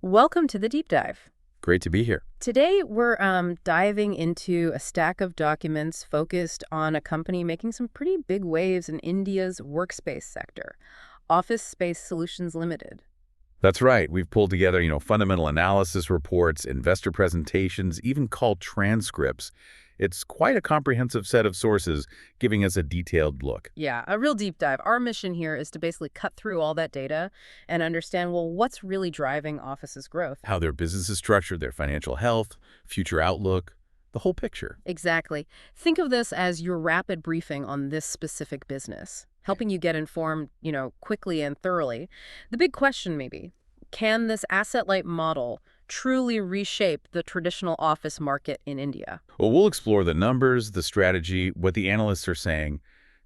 Welcome to the deep dive. Great to be here. Today, we're diving into a stack of documents focused on a company making some pretty big waves in India's workspace sector, Office Space Solutions Limited. That's right. We've pulled together, fundamental analysis reports, investor presentations, even call transcripts. It's quite a comprehensive set of sources giving us a detailed look. Yeah, a real deep dive. Our mission here is to basically cut through all that data and understand, well, what's really driving Office's growth? How their business is structured, their financial health, future outlook, the whole picture. Exactly. Think of this as your rapid briefing on this specific business, helping you get informed, quickly and thoroughly. The big question maybe, can this asset-light model truly reshape the traditional office market in India? Well, we'll explore the numbers, the strategy, what the analysts are saying,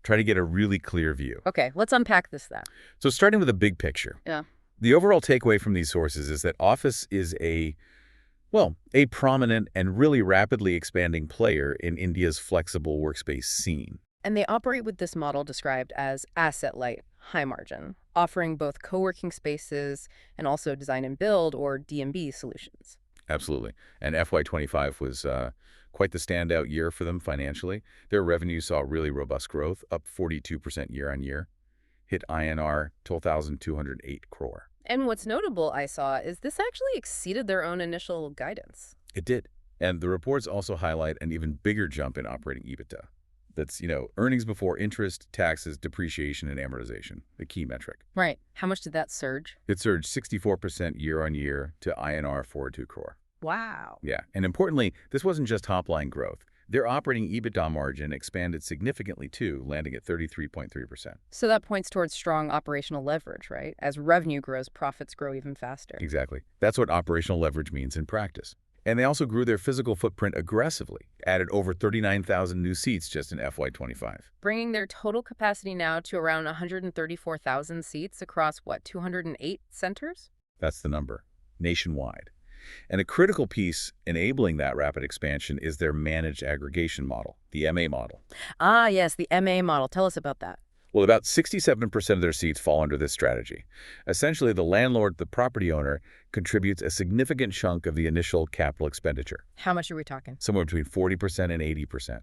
try to get a really clear view. Okay, let's unpack then. So starting with the big picture. Yeah. The overall takeaway from these sources is that Office is a prominent and really rapidly expanding player in India's flexible workspace scene. And they operate with this model described as asset-light, high margin, offering both co-working spaces and also design and build, or D&B, solutions. Absolutely. And FY25 was quite the standout year for them financially. Their revenue saw really robust growth, up 42% year on year, hit INR 12,208 crore. And what's notable, I saw, is this actually exceeded their own initial guidance. It did. And the reports also highlight an even bigger jump in operating EBITDA. That's, earnings before interest, taxes, depreciation, and amortization, the key metric. Right. How much did that surge? It surged 64% year on year to INR 402 crore. Wow. Yeah, and importantly, this wasn't just top-line growth. Their operating EBITDA margin expanded significantly too, landing at 33.3%. So that points towards strong operational leverage, right? As revenue grows, profits grow even faster. Exactly. That's what operational leverage means in practice. And they also grew their physical footprint aggressively, added over 39,000 new seats just in FY25. Bringing their total capacity now to around 134,000 seats across, 208 centers? That's the number, nationwide. And a critical piece enabling that rapid expansion is their managed aggregation model, the MA model. Ah, yes, the MA model. Tell us about that. Well, about 67% of their seats fall under this strategy. Essentially, the landlord, the property owner, contributes a significant chunk of the initial capital expenditure, How much are we talking? somewhere between 40% and 80%.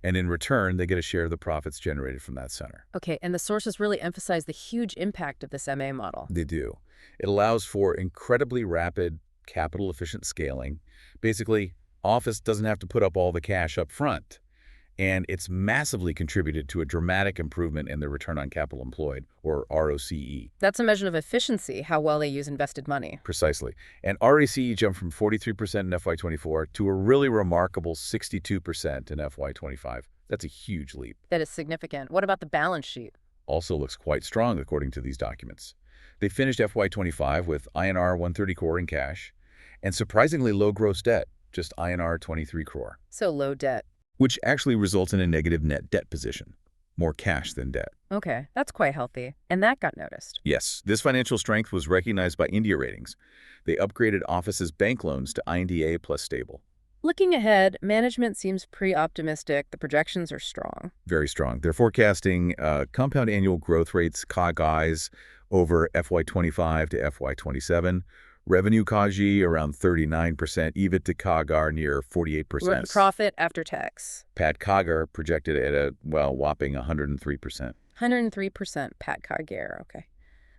And in return, they get a share of the profits generated from that center. Okay, and the sources really emphasize the huge impact of this MA model. They do. It allows for incredibly rapid, capital-efficient scaling. Basically, Office doesn't have to put up all the cash up front. And it's massively contributed to a dramatic improvement in their return on capital employed, or ROCE. That's a measure of efficiency, how well they use invested money. Precisely. And ROCE jumped from 43% in FY24 to a really remarkable 62% in FY25. That's a huge leap. That is significant. What about the balance sheet? Also looks quite strong according to these documents. They finished FY25 with INR 130 crore in cash and surprisingly low gross debt, just INR 23 crore. So low debt. Which actually results in a negative net debt position, more cash than debt. Okay, that's quite healthy. And that got noticed. Yes, this financial strength was recognized by India Ratings. They upgraded Office's bank loans to INDA plus stable. Looking ahead, management seems pretty optimistic. The projections are strong. Very strong. They're forecasting compound annual growth rates, CAGRs, over FY25 to FY27. Revenue CAGR around 39%, EBITDA CAGR near 48%. Profit after tax. PAT CAGR projected at a, whopping 103%. 103% PAT CAGR, okay.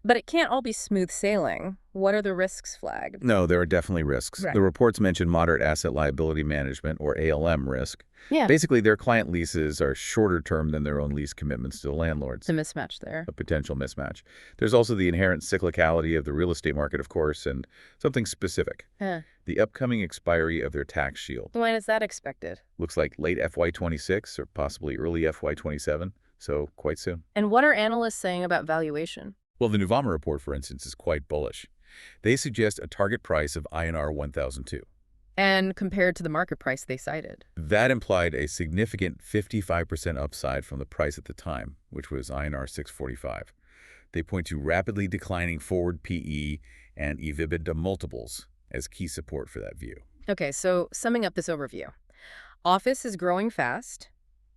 But it can't all be smooth sailing. What are the risks flagged? No, there are definitely risks. Right. The reports mention moderate asset liability management, or ALM risk. Yeah. Basically, their client leases are shorter term than their own lease commitments to the landlords. It's a mismatch there. A potential mismatch. There's also the inherent cyclicality of the real estate market, of course, and something specific. The upcoming expiry of their tax shield. When is that expected? Looks like late FY26 or possibly early FY27, so quite soon. And what are analysts saying about valuation? Well, the Nuvama report, for instance, is quite bullish. They suggest a target price of INR 1,002. And compared to the market price they cited. That implied a significant 55% upside from the price at the time, which was INR 645. They point to rapidly declining forward PE and EBITDA multiples as key support for that view. Okay, so summing up this overview. Office is growing fast,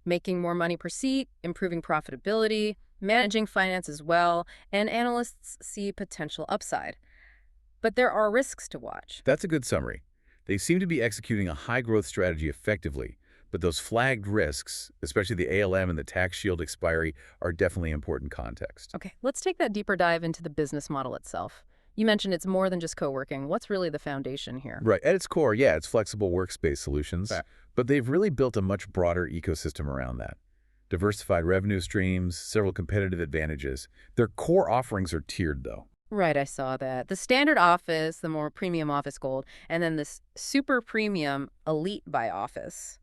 making more money per seat, improving profitability, managing finance as well, and analysts see potential upside. But there are risks to watch. That's a good summary. They seem to be executing a high-growth strategy effectively, but those flagged risks, especially the ALM and the tax shield expiry, are definitely important context. Okay, let's take that deeper dive into the business model itself. You mentioned it's more than just co-working. What's really the foundation here? Right. At its core, yeah, it's flexible workspace solutions, Okay. but they've really built a much broader ecosystem around that. Diversified revenue streams, several competitive advantages. Their core offerings are tiered, though. Right, I saw that. The standard office, the more premium office gold, and then this super premium elite by office.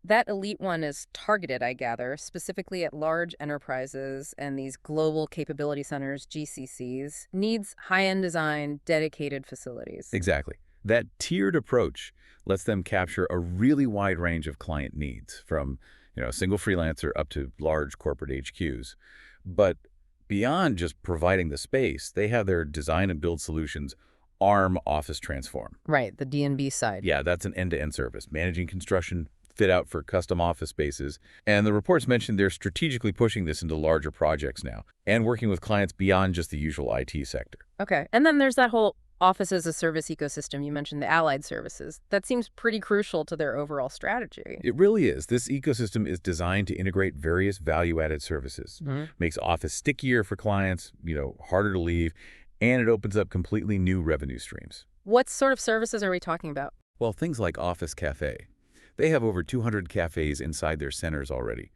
That elite one is targeted, I gather, specifically at large enterprises and these global capability centers, GCCs, needs high-end design, dedicated facilities. Exactly. That tiered approach lets them capture a really wide range of client needs, from a single freelancer up to large corporate HQs. But beyond just providing the space, they have their design and build solutions arm Office Transform. Right, the D&B side. Yeah, that's an end-to-end service, managing construction, fit out for custom office spaces. And the reports mentioned they're strategically pushing this into larger projects now and working with clients beyond just the usual IT sector. Okay, and then there's that whole Office as a service ecosystem. You mentioned the allied services. That seems pretty crucial to their overall strategy. It really is. This ecosystem is designed to integrate various value-added services. Makes Office stickier for clients, harder to leave, and it opens up completely new revenue streams. What sort of services are we talking about? Well, things like Office Cafe. They have over 200 cafes inside their centers already,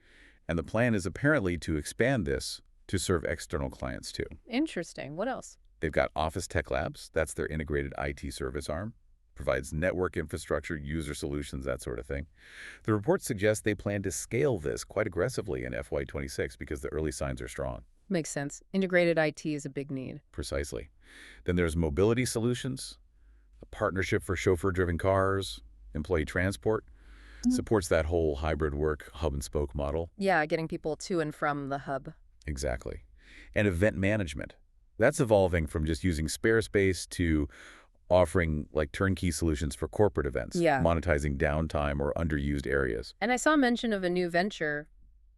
and the plan is apparently to expand this to serve external clients too. Interesting. What else? They've got Office Tech Labs. That's their integrated IT service arm. Provides network infrastructure, user solutions, that sort of thing. The report suggests they plan to scale this quite aggressively in FY26 because the early signs are strong. Makes sense. Integrated IT is a big need. Precisely. Then there's mobility solutions, a partnership for chauffeur-driven cars, employee transport. Supports that whole hybrid work hub-and-spoke model. Yeah, getting people to and from the hub. Exactly. And event management. That's evolving from just using spare space to offering turnkey solutions for corporate events, monetizing downtime or underused areas. And I saw mention of a new venture,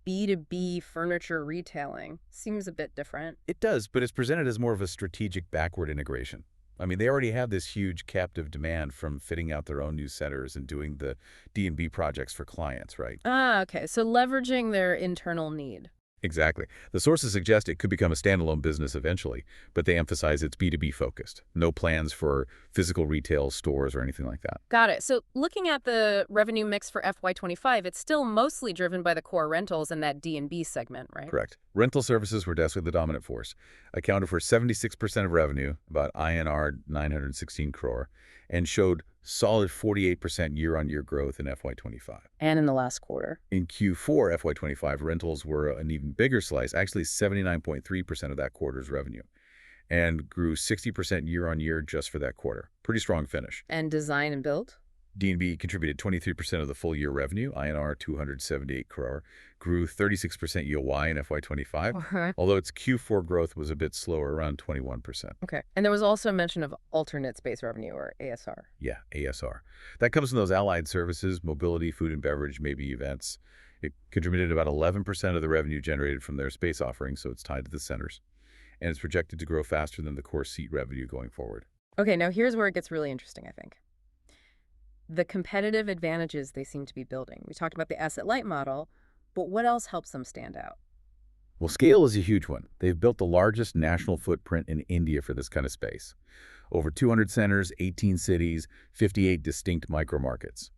B2B furniture retailing. Seems a bit different. It does, but it's presented as more of a strategic backward integration. I mean, they already have this huge captive demand from fitting out their own new centers and doing the D&B projects for clients, right? Ah, okay. So leveraging their internal need. Exactly. The sources suggest it could become a standalone business eventually, but they emphasize it's B2B focused. No plans for physical retail stores or anything like that. Got it. So looking at the revenue mix for FY25, it's still mostly driven by the core rentals and that D&B segment, right? Correct. Rental services were definitely the dominant force, accounted for 76% of revenue, about INR 916 crore, and showed solid 48% year-on-year growth in FY25. And in the last quarter. In Q4 FY25, rentals were an even bigger slice, actually 79.3% of that quarter's revenue, and grew 60% year-on-year just for that quarter. Pretty strong finish. And design and build? D&B contributed 23% of the full-year revenue, INR 278 crore, grew 36% YoY in FY25, although its Q4 growth was a bit slower, around 21%. Okay. And there was also a mention of alternate space revenue, or ASR. Yeah, ASR. That comes from those allied services, mobility, food and beverage, maybe events. It contributed about 11% of the revenue generated from their space offerings, so it's tied to the centers. And it's projected to grow faster than the core seat revenue going forward. Okay, now here's where it gets really interesting, I think. The competitive advantages they seem to be building. We talked about the asset-light model, but what else helps them stand out? Well, scale is a huge one. They've built the largest national footprint in India for this kind of space. Over 200 centers, 18 cities, 58 distinct micro-markets.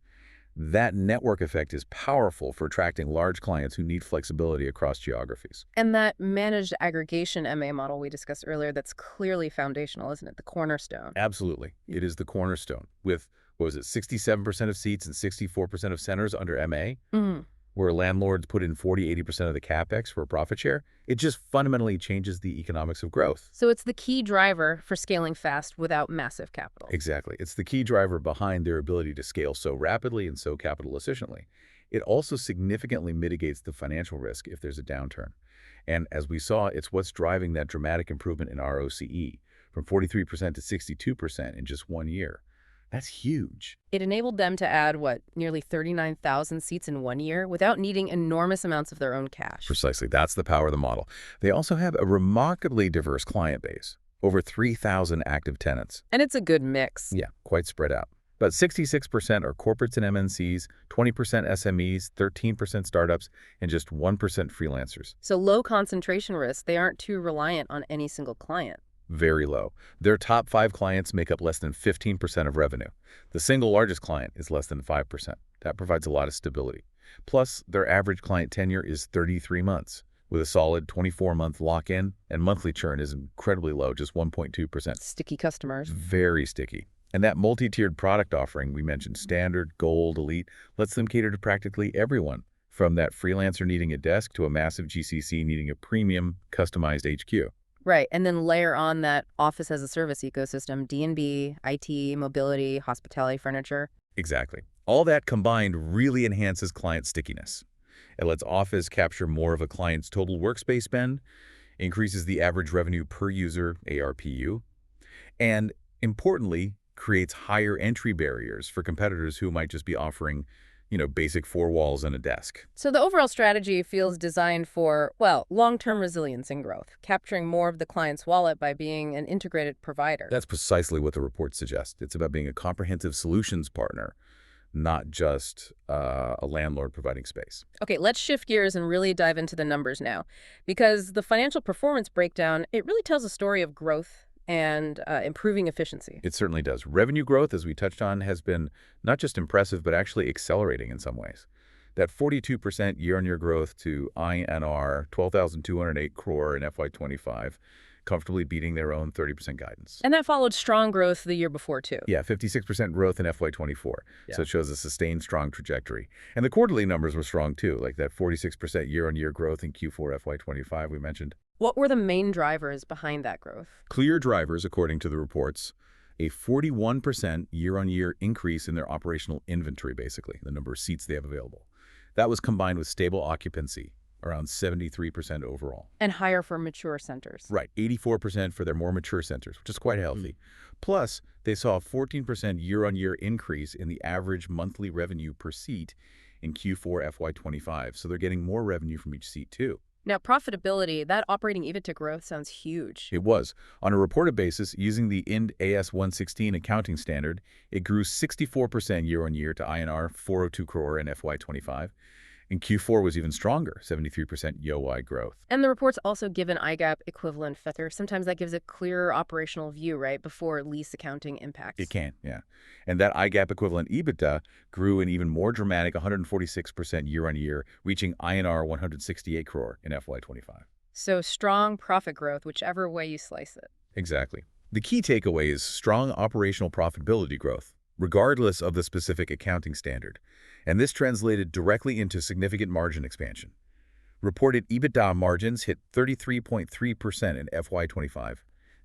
That network effect is powerful for attracting large clients who need flexibility across geographies. And that managed aggregation MA model we discussed earlier, that's clearly foundational, isn't it? The cornerstone. Absolutely. It is the cornerstone. With, 67% of seats and 64% of centers under MA, where landlords put in 40–80% of the CapEx for a profit share, it just fundamentally changes the economics of growth. So it's the key driver for scaling fast without massive capital. Exactly. It's the key driver behind their ability to scale so rapidly and so capital efficiently. It also significantly mitigates the financial risk if there's a downturn. And as we saw, it's what's driving that dramatic improvement in ROCE from 43% to 62% in just 1 year. That's huge. It enabled them to add, nearly 39,000 seats in 1 year without needing enormous amounts of their own cash. Precisely. That's the power of the model. They also have a remarkably diverse client base. over 3,000 active tenants. And it's a good mix. Yeah, quite spread out. But 66% are corporates and MNCs, 20% SMEs, 13% startups, and just 1% freelancers. So low concentration risk. They aren't too reliant on any single client. Very low. Their top 5 clients make up less than 15% of revenue. The single largest client is less than 5%. That provides a lot of stability. Plus, their average client tenure is 33 months, with a solid 24-month lock-in, and monthly churn is incredibly low, just 1.2%. Sticky customers. Very sticky. And that multi-tiered product offering we mentioned, standard, gold, elite, lets them cater to practically everyone, from that freelancer needing a desk to a massive GCC needing a premium, customized HQ. Right, and then layer on that Office as a Service ecosystem, D&B, IT, mobility, hospitality, furniture. Exactly. All that combined really enhances client stickiness. It lets Office capture more of a client's total workspace spend, increases the average revenue per user, ARPU, and importantly, creates higher entry barriers for competitors who might just be offering, basic 4 walls and a desk. So the overall strategy feels designed for, well, long-term resilience and growth, capturing more of the client's wallet by being an integrated provider. That's precisely what the report suggests. It's about being a comprehensive solutions partner, not just a landlord providing space. Okay, let's shift gears and really dive into the numbers now, because the financial performance breakdown, it really tells a story of growth and improving efficiency. It certainly does. Revenue growth, as we touched on, has been not just impressive, but actually accelerating in some ways. That 42% year-on-year growth to INR 12,208 crore in FY25, comfortably beating their own 30% guidance. And that followed strong growth the year before, too. Yeah, 56% growth in FY24. Yeah. So it shows a sustained strong trajectory. And the quarterly numbers were strong, too, like that 46% year-on-year growth in Q4 FY25 we mentioned. What were the main drivers behind that growth? Clear drivers, according to the reports, a 41% year-on-year increase in their operational inventory, basically, the number of seats they have available. That was combined with stable occupancy, around 73% overall. And higher for mature centers. Right, 84% for their more mature centers, which is quite healthy. Plus, they saw a 14% year-on-year increase in the average monthly revenue per seat in Q4 FY25, so they're getting more revenue from each seat, too. Now, profitability, that operating EBITDA growth sounds huge. It was. On a reported basis, using the IND AS 116 accounting standard, it grew 64% year-on-year to INR 402 crore in FY25. And Q4 was even stronger, 73% YoY growth. And the reports also give an IGAAP equivalent figure. Sometimes that gives a clearer operational view, right, before lease accounting impacts. It can, yeah. And that IGAAP equivalent EBITDA grew an even more dramatic 146% year-on-year, reaching INR 168 crore in FY25. So strong profit growth, whichever way you slice it. Exactly. The key takeaway is strong operational profitability growth, regardless of the specific accounting standard. And this translated directly into significant margin expansion. Reported EBITDA margins hit 33.3% in FY25.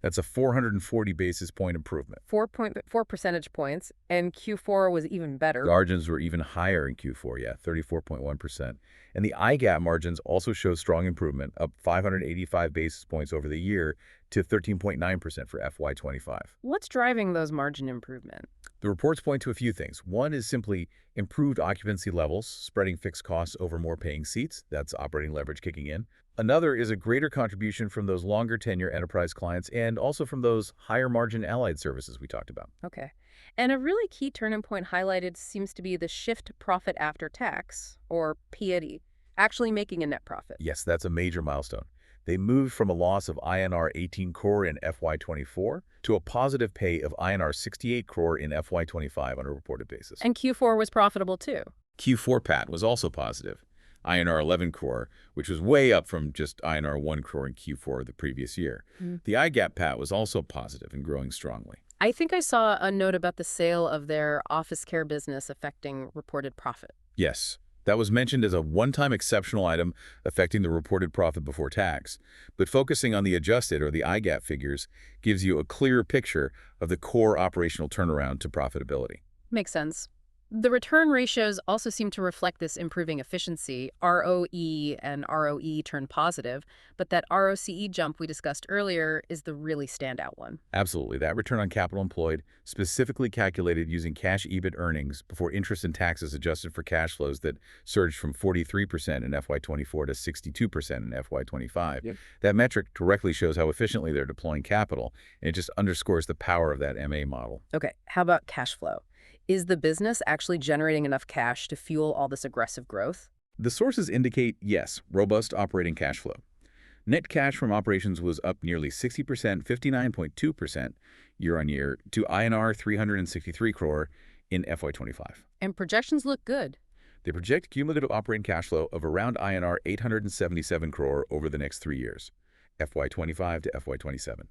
That's a 440 basis point improvement. 4.4 percentage points, and Q4 was even better. Margins were even higher in Q4, 34.1%. And the IGAAP margins also show strong improvement, up 585 basis points over the year to 13.9% for FY25. What's driving those margin improvement? The reports point to a few things. One is simply improved occupancy levels, spreading fixed costs over more paying seats. That's operating leverage kicking in. Another is a greater contribution from those longer tenure enterprise clients and also from those higher margin allied services we talked about. Okay. And a really key turning point highlighted seems to be the shift to profit after tax, or PAT, actually making a net profit. Yes, that's a major milestone. They moved from a loss of INR 18 crore in FY24 to a positive pay of INR 68 crore in FY25 on a reported basis. And Q4 was profitable too. Q4 PAT was also positive, INR 11 crore, which was way up from just INR 1 crore in Q4 of the previous year. The IGAAP PAT was also positive and growing strongly. I think I saw a note about the sale of their office care business affecting reported profit. Yes. That was mentioned as a one-time exceptional item affecting the reported profit before tax, but focusing on the adjusted or the IGAAP figures gives you a clearer picture of the core operational turnaround to profitability. Makes sense. The return ratios also seem to reflect this improving efficiency. ROE and ROE turn positive, but that ROCE jump we discussed earlier is the really standout one. Absolutely. That return on capital employed, specifically calculated using cash EBIT earnings before interest and taxes adjusted for cash flows that surged from 43% in FY24 to 62% in FY25. Yep. That metric directly shows how efficiently they're deploying capital, and it just underscores the power of that MA model. Okay, how about cash flow? Is the business actually generating enough cash to fuel all this aggressive growth? The sources indicate, yes, robust operating cash flow. Net cash from operations was up nearly 60%, 59.2% year-on-year to INR 363 crore in FY25. And projections look good. They project cumulative operating cash flow of around INR 877 crore over the next 3 years, FY25 to FY27.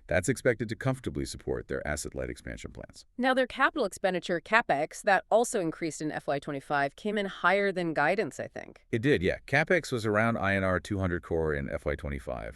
That's expected to comfortably support their asset-light expansion plans. Now, their capital expenditure, CapEx, that also increased in FY25, came in higher than guidance, I think. It did, yeah. CapEx was around INR 200 crore in FY25,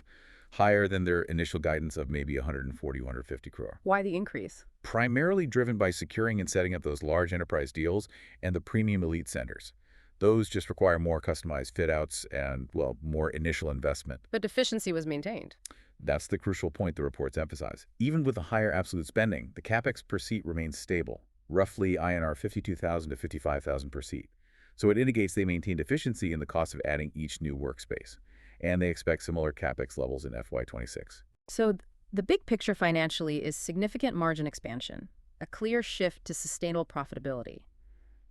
higher than their initial guidance of maybe 140, 150 crore. Why the increase? Primarily driven by securing and setting up those large enterprise deals and the premium elite centers. Those just require more customized fit-outs and, well, more initial investment. But efficiency was maintained. That's the crucial point the reports emphasize. Even with the higher absolute spending, the CapEx per seat remains stable, roughly INR 52,000 to 55,000 per seat. So it indicates they maintained efficiency in the cost of adding each new workspace. And they expect similar CapEx levels in FY26. So the big picture financially is significant margin expansion, a clear shift to sustainable profitability.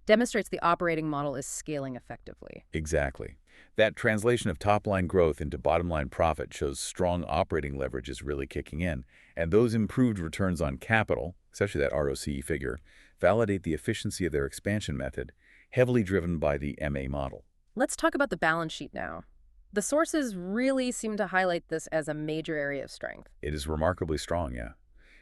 Demonstrates the operating model is scaling effectively. Exactly. That translation of top-line growth into bottom-line profit shows strong operating leverage is really kicking in, and those improved returns on capital, especially that ROCE figure, validate the efficiency of their expansion method, heavily driven by the MA model. Let's talk about the balance sheet now. The sources really seem to highlight this as a major area of strength. It is remarkably strong, yeah,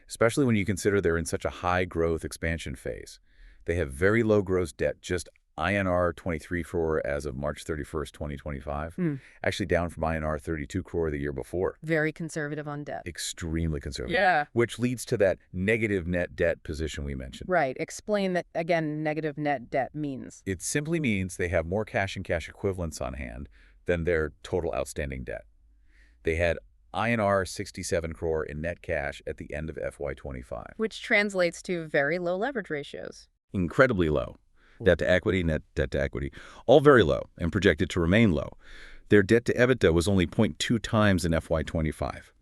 especially when you consider they're in such a high-growth expansion phase. They have very low gross debt, just INR 23 crore as of March 31st, 2025, actually down from INR 32 crore the year before. Very conservative on debt. Extremely conservative. Yeah. Which leads to that negative net debt position we mentioned. Right. Explain that, again, negative net debt means. It simply means they have more cash and cash equivalents on hand than their total outstanding debt. They had INR 67 crore in net cash at the end of FY25. Which translates to very low leverage ratios. Incredibly low. Debt to equity, net debt to equity, all very low and projected to remain low. Their debt to EBITDA was only 0.2 times in FY25.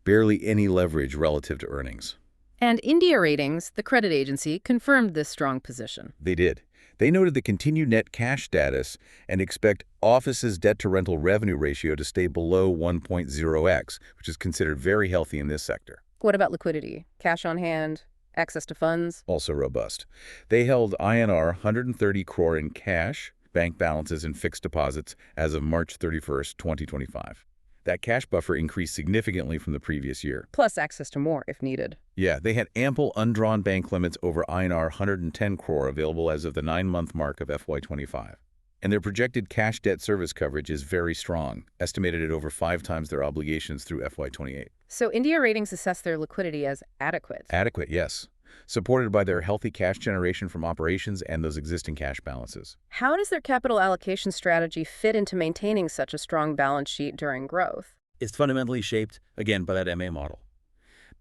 Barely any leverage relative to earnings. And India Ratings, the credit agency, confirmed this strong position. They did. They noted the continued net cash status and expect Awfis's debt-to-rental revenue ratio to stay below 1.0x, which is considered very healthy in this sector. What about liquidity? Cash on hand? Access to funds? Also robust. They held INR 130 crore in cash, bank balances, and fixed deposits as of March 31st, 2025. That cash buffer increased significantly from the previous year. Plus access to more if needed. Yeah, they had ample undrawn bank limits over INR 110 crore available as of the 9-month mark of FY25. And their projected cash debt service coverage is very strong, estimated at over 5 times their obligations through FY28. So India Ratings assess their liquidity as adequate. Adequate, yes. Supported by their healthy cash generation from operations and those existing cash balances. How does their capital allocation strategy fit into maintaining such a strong balance sheet during growth? It's fundamentally shaped, again, by that MA model.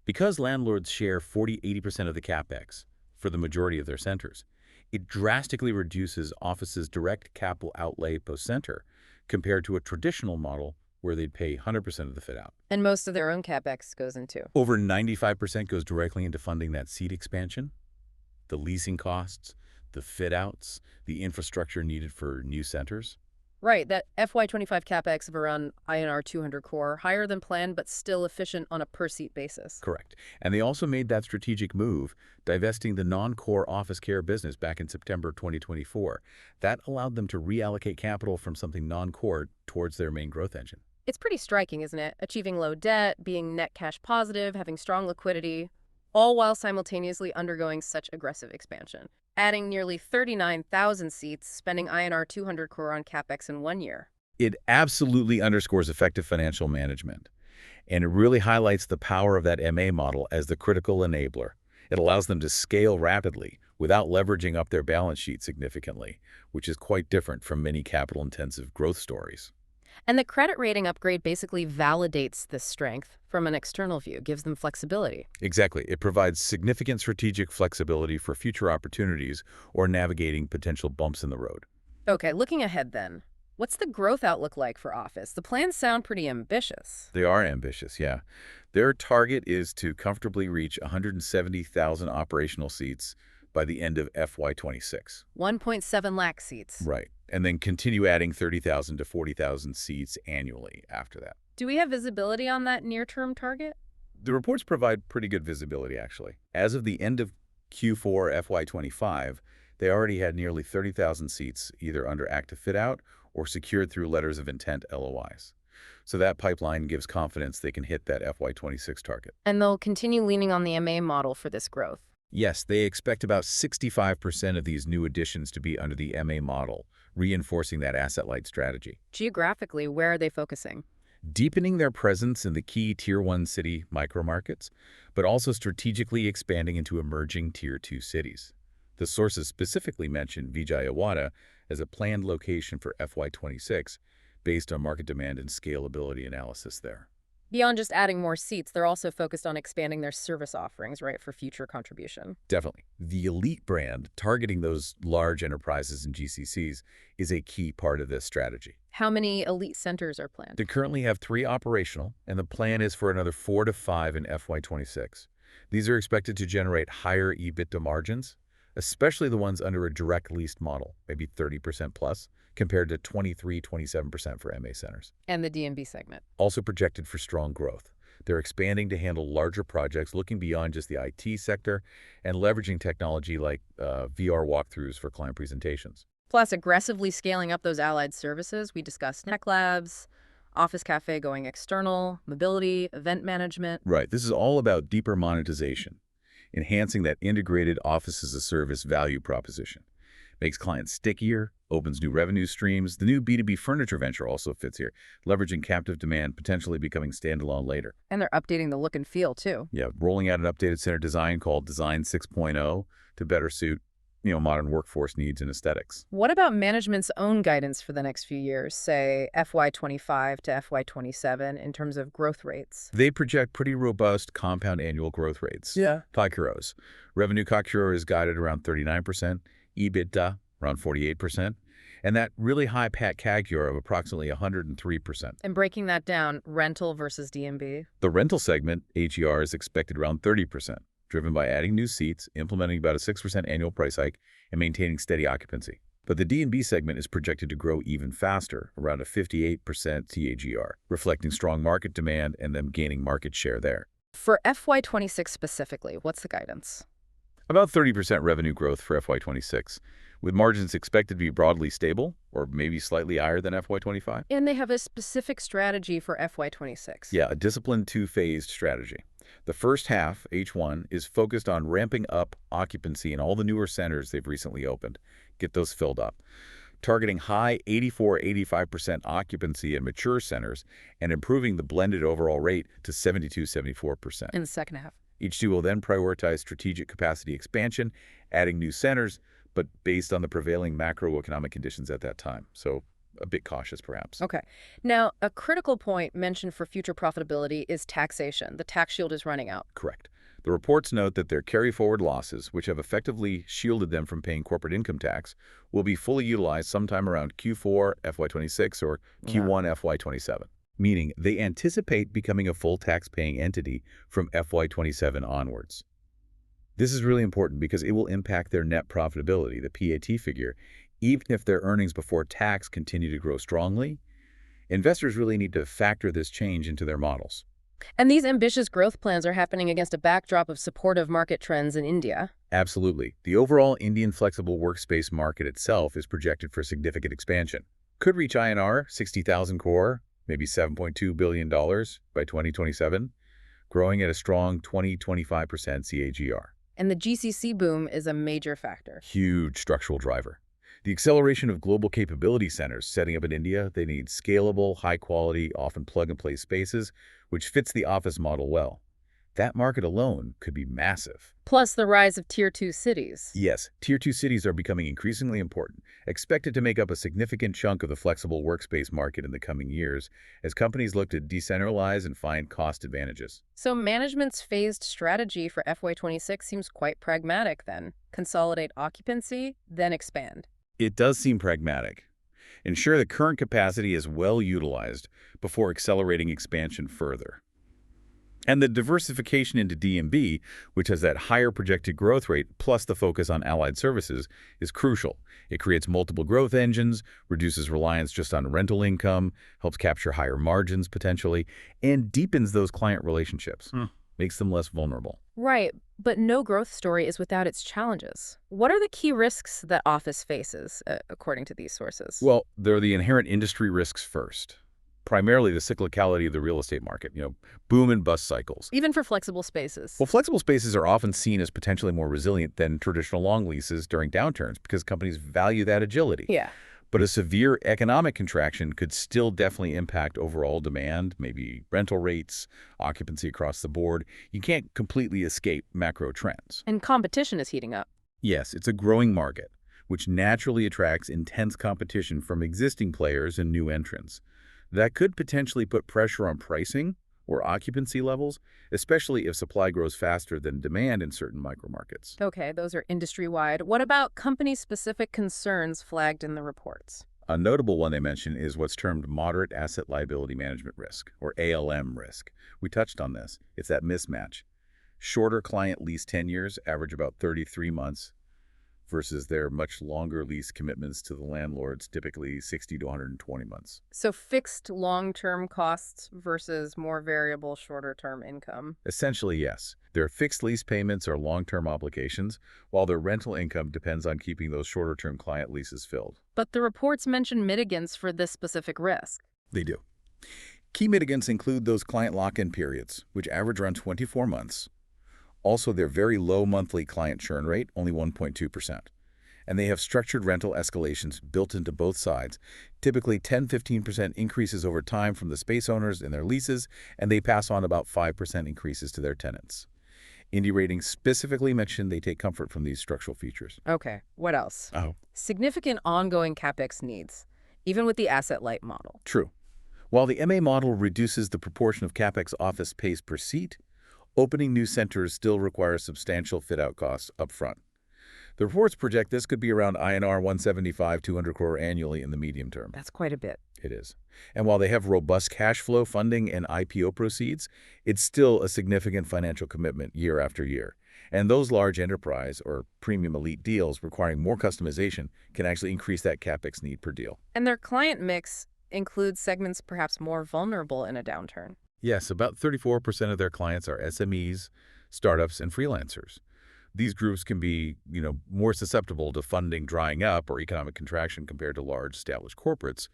Because landlords share 40–80% of the CapEx for the majority of their centers, it drastically reduces Awfis's direct capital outlay post-center compared to a traditional model where they'd pay 100% of the fit-out. And most of their own CapEx goes into? Over 95% goes directly into funding that seat expansion, the leasing costs, the fit-outs, the infrastructure needed for new centers. Right, that FY25 CapEx of around INR 200 crore, higher than planned but still efficient on a per-seat basis. Correct. And they also made that strategic move, divesting the non-core office care business back in September 2024. That allowed them to reallocate capital from something non-core towards their main growth engine. It's pretty striking, isn't it? Achieving low debt, being net cash positive, having strong liquidity, all while simultaneously undergoing such aggressive expansion. Adding nearly 39,000 seats, spending INR 200 crore on CapEx in 1 year. It absolutely underscores effective financial management, and it really highlights the power of that MA model as the critical enabler. It allows them to scale rapidly without leveraging up their balance sheet significantly, which is quite different from many capital-intensive growth stories. And the credit rating upgrade basically validates this strength from an external view, gives them flexibility. Exactly. It provides significant strategic flexibility for future opportunities or navigating potential bumps in the road. Okay, looking ahead then. What's the growth outlook like for Office? The plans sound pretty ambitious. They are ambitious, yeah. Their target is to comfortably reach 170,000 operational seats by the end of FY26. 1.7 lakh seats. Right. And then continue adding 30,000 to 40,000 seats annually after that. Do we have visibility on that near-term target? The reports provide pretty good visibility, actually. As of the end of Q4 FY25, they already had nearly 30,000 seats either under active fit-out or secured through letters of intent LOIs. So that pipeline gives confidence they can hit that FY26 target. And they'll continue leaning on the MA model for this growth. Yes, they expect about 65% of these new additions to be under the MA model, reinforcing that asset-light strategy. Geographically, where are they focusing? Deepening their presence in the key Tier 1 city micromarkets, but also strategically expanding into emerging Tier 2 cities. The sources specifically mentioned Vijayawada as a planned location for FY26 based on market demand and scalability analysis there. Beyond just adding more seats, they're also focused on expanding their service offerings, right, for future contribution. Definitely. The elite brand, targeting those large enterprises and GCCs, is a key part of this strategy. How many elite centers are planned? They currently have 3 operational, and the plan is for another 4 to 5 in FY26. These are expected to generate higher EBITDA margins, especially the ones under a direct leased model, maybe 30% plus, compared to 23–27% for MA centers. And the D&B segment. Also projected for strong growth. They're expanding to handle larger projects, looking beyond just the IT sector and leveraging technology like VR walkthroughs for client presentations. Plus, aggressively scaling up those allied services. We discussed tech labs, Office Cafe going external, mobility, event management. Right. This is all about deeper monetization, enhancing that integrated Office as a Service value proposition. Makes clients stickier, opens new revenue streams. The new B2B furniture venture also fits here, leveraging captive demand, potentially becoming standalone later. And they're updating the look and feel, too. Yeah, rolling out an updated center design called Design 6.0 to better suit modern workforce needs and aesthetics. What about management's own guidance for the next few years, say FY25 to FY27, in terms of growth rates? They project pretty robust compound annual growth rates. Yeah. CAGRs. Revenue CAGR is guided around 39%, EBITDA around 48%, and that really high PAT CAGR of approximately 103%. And breaking that down, rental versus D&B? The rental segment, AGR, is expected around 30%. Driven by adding new seats, implementing about a 6% annual price hike, and maintaining steady occupancy. But the D&B segment is projected to grow even faster, around a 58% CAGR, reflecting strong market demand and them gaining market share there. For FY26 specifically, what's the guidance? About 30% revenue growth for FY26, with margins expected to be broadly stable or maybe slightly higher than FY25. And they have a specific strategy for FY26. Yeah, a disciplined 2-phased strategy. The first half, H1, is focused on ramping up occupancy in all the newer centers they've recently opened. Get those filled up. Targeting high 84–85% occupancy in mature centers and improving the blended overall rate to 72–74%. In the second half. H2 will then prioritize strategic capacity expansion, adding new centers, but based on the prevailing macroeconomic conditions at that time. So a bit cautious, perhaps. Okay. Now, a critical point mentioned for future profitability is taxation. The tax shield is running out. Correct. The reports note that their carry-forward losses, which have effectively shielded them from paying corporate income tax, will be fully utilized sometime around Q4 FY26 or Q1 FY27, meaning they anticipate becoming a full tax-paying entity from FY27 onwards. This is really important because it will impact their net profitability, the PAT figure. Even if their earnings before tax continue to grow strongly, investors really need to factor this change into their models. And these ambitious growth plans are happening against a backdrop of supportive market trends in India. Absolutely. The overall Indian flexible workspace market itself is projected for significant expansion. Could reach INR 60,000 crore, maybe $7.2 billion by 2027, growing at a strong 20–25% CAGR. And the GCC boom is a major factor. Huge structural driver. The acceleration of global capability centers setting up in India, they need scalable, high-quality, often plug-and-play spaces, which fits the office model well. That market alone could be massive. Plus the rise of Tier 2 cities. Yes, Tier 2 cities are becoming increasingly important, expected to make up a significant chunk of the flexible workspace market in the coming years as companies look to decentralize and find cost advantages. So management's phased strategy for FY26 seems quite pragmatic then. Consolidate occupancy, then expand. It does seem pragmatic. Ensure the current capacity is well utilized before accelerating expansion further. And the diversification into D&B, which has that higher projected growth rate plus the focus on allied services, is crucial. It creates multiple growth engines, reduces reliance just on rental income, helps capture higher margins potentially, and deepens those client relationships, makes them less vulnerable. Right, but no growth story is without its challenges. What are the key risks that Office faces, according to these sources? Well, there are the inherent industry risks first. Primarily the cyclicality of the real estate market, boom and bust cycles. Even for flexible spaces. Well, flexible spaces are often seen as potentially more resilient than traditional long leases during downturns because companies value that agility. Yeah. But a severe economic contraction could still definitely impact overall demand, maybe rental rates, occupancy across the board. You can't completely escape macro trends. And competition is heating up. Yes, it's a growing market, which naturally attracts intense competition from existing players and new entrants. That could potentially put pressure on pricing or occupancy levels, especially if supply grows faster than demand in certain micromarkets. Okay, those are industry-wide. What about company-specific concerns flagged in the reports? A notable one they mention is what's termed moderate asset liability management risk, or ALM risk. We touched on this. It's that mismatch. Shorter client lease tenures average about 33 months versus their much longer lease commitments to the landlords, typically 60 to 120 months. So fixed long-term costs versus more variable shorter-term income. Essentially, yes. Their fixed lease payments are long-term obligations, while their rental income depends on keeping those shorter-term client leases filled. But the reports mention mitigants for this specific risk. They do. Key mitigants include those client lock-in periods, which average around 24 months. Also, their very low monthly client churn rate, only 1.2%. And they have structured rental escalations built into both sides, typically 10–15% increases over time from the space owners in their leases, and they pass on about 5% increases to their tenants. Indie Ratings specifically mentioned they take comfort from these structural features. Okay, what else? Oh. Significant ongoing CapEx needs, even with the asset-light model. True. While the MA model reduces the proportion of CapEx office space per seat, opening new centers still requires substantial fit-out costs up front. The reports project this could be around INR 175–200 crore annually in the medium term. That's quite a bit. It is. And while they have robust cash flow funding and IPO proceeds, it's still a significant financial commitment year after year. And those large enterprise or premium elite deals requiring more customization can actually increase that CapEx need per deal. And their client mix includes segments perhaps more vulnerable in a downturn. Yes, about 34% of their clients are SMEs, startups, and freelancers. These groups can be, more susceptible to funding drying up or economic contraction compared to large established corporates.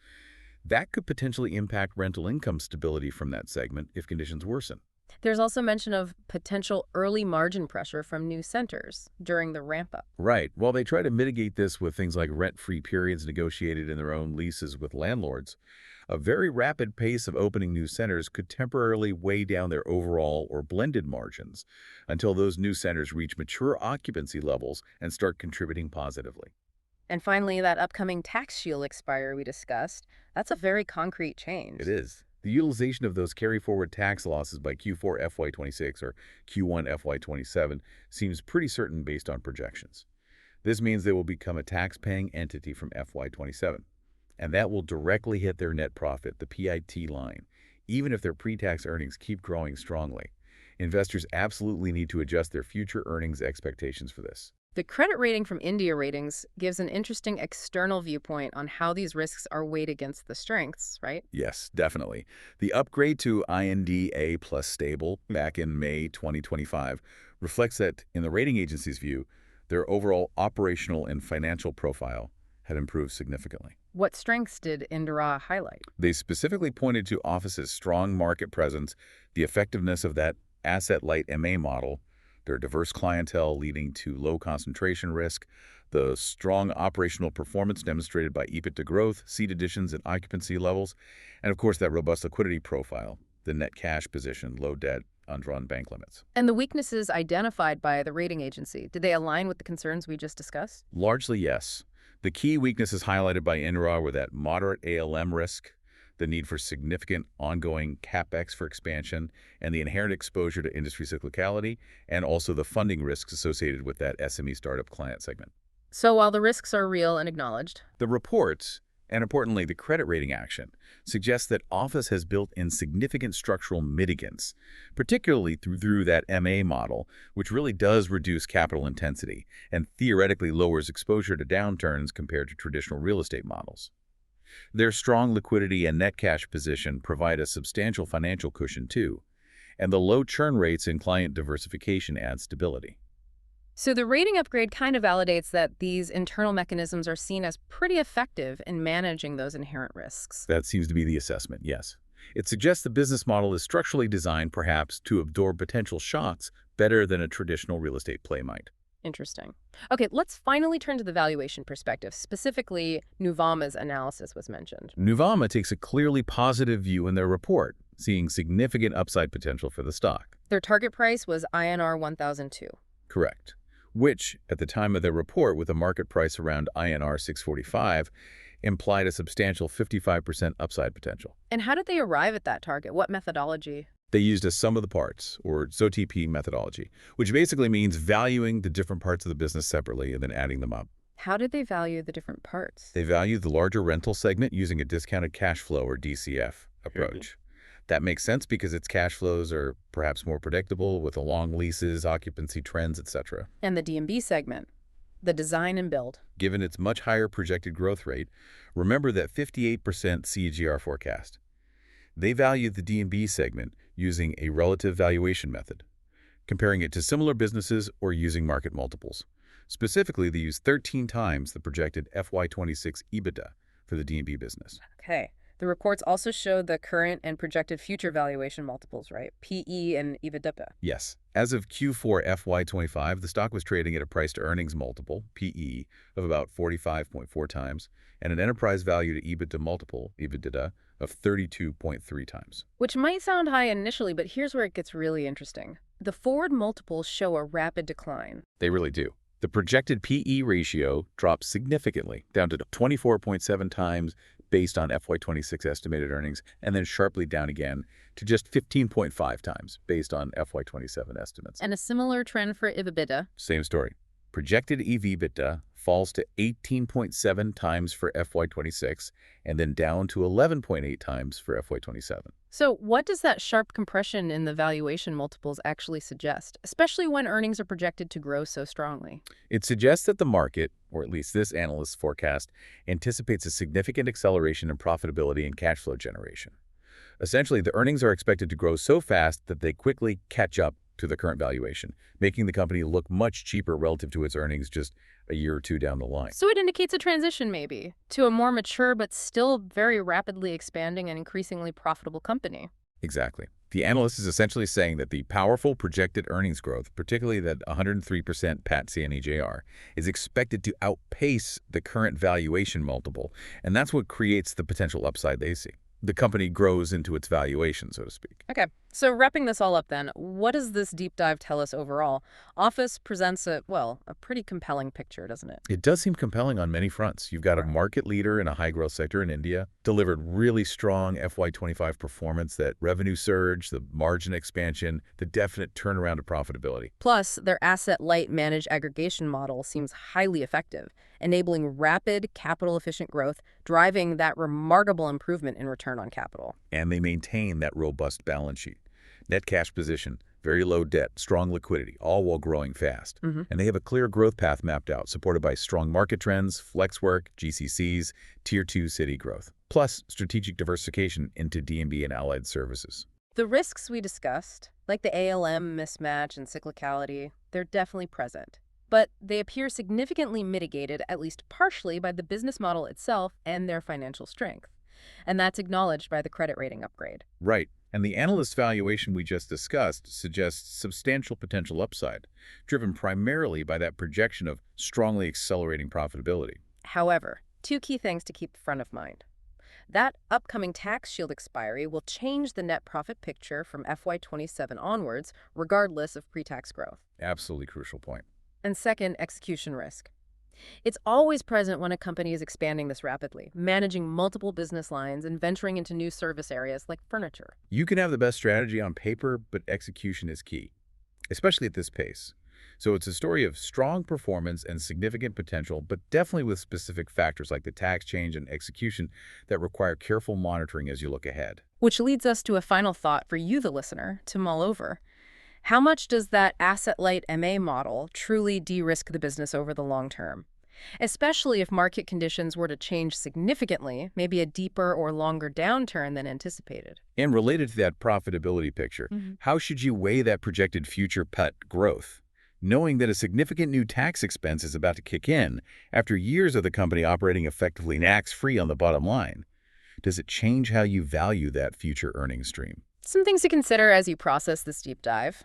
That could potentially impact rental income stability from that segment if conditions worsen. There's also mention of potential early margin pressure from new centers during the ramp-up. Right. While they try to mitigate this with things like rent-free periods negotiated in their own leases with landlords, a very rapid pace of opening new centers could temporarily weigh down their overall or blended margins until those new centers reach mature occupancy levels and start contributing positively. And finally, that upcoming tax shield expiry we discussed, that's a very concrete change. It is. The utilization of those carry-forward tax losses by Q4 FY26 or Q1 FY27 seems pretty certain based on projections. This means they will become a tax-paying entity from FY27. And that will directly hit their net profit, the PIT line, even if their pre-tax earnings keep growing strongly. Investors absolutely need to adjust their future earnings expectations for this. The credit rating from India Ratings gives an interesting external viewpoint on how these risks are weighed against the strengths, right? Yes, definitely. The upgrade to IND A+ stable back in May 2025 reflects that, in the rating agency's view, their overall operational and financial profile had improved significantly. What strengths did Indira highlight? They specifically pointed to Office's strong market presence, the effectiveness of that asset-light MA model, their diverse clientele leading to low concentration risk, the strong operational performance demonstrated by EBITDA growth, seat additions, and occupancy levels, and of course that robust liquidity profile, the net cash position, low debt, undrawn bank limits. And the weaknesses identified by the rating agency, did they align with the concerns we just discussed? Largely, yes. The key weaknesses highlighted by INRA were that moderate ALM risk, the need for significant ongoing CapEx for expansion, and the inherent exposure to industry cyclicality, and also the funding risks associated with that SME startup client segment. So while the risks are real and acknowledged, The reports, and importantly the credit rating action, suggest that Office has built in significant structural mitigants, particularly through that MA model, which really does reduce capital intensity and theoretically lowers exposure to downturns compared to traditional real estate models. Their strong liquidity and net cash position provide a substantial financial cushion too, and the low churn rates and client diversification add stability. so the rating upgrade kind of validates that these internal mechanisms are seen as pretty effective in managing those inherent risks. That seems to be the assessment, yes. It suggests the business model is structurally designed perhaps to absorb potential shocks better than a traditional real estate play might. Interesting. Okay, let's finally turn to the valuation perspective. Specifically, Nuvama's analysis was mentioned. Nuvama takes a clearly positive view in their report, seeing significant upside potential for the stock. Their target price was INR 1,002. Correct. Which, at the time of their report with a market price around INR 645, implied a substantial 55% upside potential. And how did they arrive at that target? What methodology? They used a sum of the parts, or SOTP methodology, which basically means valuing the different parts of the business separately and then adding them up. How did they value the different parts? They valued the larger rental segment using a discounted cash flow, or DCF, approach. That makes sense because its cash flows are perhaps more predictable with the long leases, occupancy trends, etc. And the D&B segment, the design and build. Given its much higher projected growth rate, remember that 58% CAGR forecast. They valued the D&B segment using a relative valuation method, comparing it to similar businesses or using market multiples. Specifically, they used 13 times the projected FY26 EBITDA for the D&B business. Okay. The reports also showed the current and projected future valuation multiples, right? PE and EBITDA. Yes. As of Q4 FY25, the stock was trading at a price-to-earnings multiple, PE, of about 45.4 times, and an enterprise value to EBITDA multiple, EBITDA, of 32.3 times. Which might sound high initially, but here's where it gets really interesting. The forward multiples show a rapid decline. They really do. The projected PE ratio drops significantly, down to 24.7 times based on FY26 estimated earnings, and then sharply down again to just 15.5 times based on FY27 estimates. And a similar trend for EBITDA. Same story. Projected EV/EBITDA falls to 18.7 times for FY26 and then down to 11.8 times for FY27. So what does that sharp compression in the valuation multiples actually suggest, especially when earnings are projected to grow so strongly? It suggests that the market, or at least this analyst's forecast, anticipates a significant acceleration in profitability and cash flow generation. Essentially, the earnings are expected to grow so fast that they quickly catch up to the current valuation, making the company look much cheaper relative to its earnings just a year or two down the line. So it indicates a transition, maybe, to a more mature but still very rapidly expanding and increasingly profitable company. Exactly. The analyst is essentially saying that the powerful projected earnings growth, particularly that 103% PAT CNEJR, is expected to outpace the current valuation multiple, and that's what creates the potential upside they see. The company grows into its valuation, so to speak. Okay, so wrapping this all up then, what does this deep dive tell us overall? Office presents a pretty compelling picture, doesn't it? It does seem compelling on many fronts. You've got a market leader in a high-growth sector in India, delivered really strong FY25 performance, that revenue surge, the margin expansion, the definite turnaround to profitability. Plus, their asset-light managed aggregation model seems highly effective, enabling rapid, capital-efficient growth, driving that remarkable improvement in return on capital. And they maintain that robust balance sheet. Net cash position, very low debt, strong liquidity, all while growing fast. And they have a clear growth path mapped out, supported by strong market trends, flex work, GCCs, Tier 2 city growth, plus strategic diversification into D&B and allied services. The risks we discussed, like the ALM mismatch and cyclicality, they're definitely present. But they appear significantly mitigated, at least partially, by the business model itself and their financial strength. And that's acknowledged by the credit rating upgrade. Right. And the analyst valuation we just discussed suggests substantial potential upside, driven primarily by that projection of strongly accelerating profitability. However, two key things to keep front of mind. That upcoming tax shield expiry will change the net profit picture from FY27 onwards, regardless of pre-tax growth. Absolutely crucial point. And second, execution risk. It's always present when a company is expanding this rapidly, managing multiple business lines and venturing into new service areas like furniture. You can have the best strategy on paper, but execution is key, especially at this pace. So it's a story of strong performance and significant potential, but definitely with specific factors like the tax change and execution that require careful monitoring as you look ahead. Which leads us to a final thought for you, the listener, to mull over. How much does that asset-light MA model truly de-risk the business over the long term? Especially if market conditions were to change significantly, maybe a deeper or longer downturn than anticipated. And related to that profitability picture, how should you weigh that projected future PUT growth? Knowing that a significant new tax expense is about to kick in after years of the company operating effectively tax-free on the bottom line. Does it change how you value that future earnings stream? Some things to consider as you process this deep dive.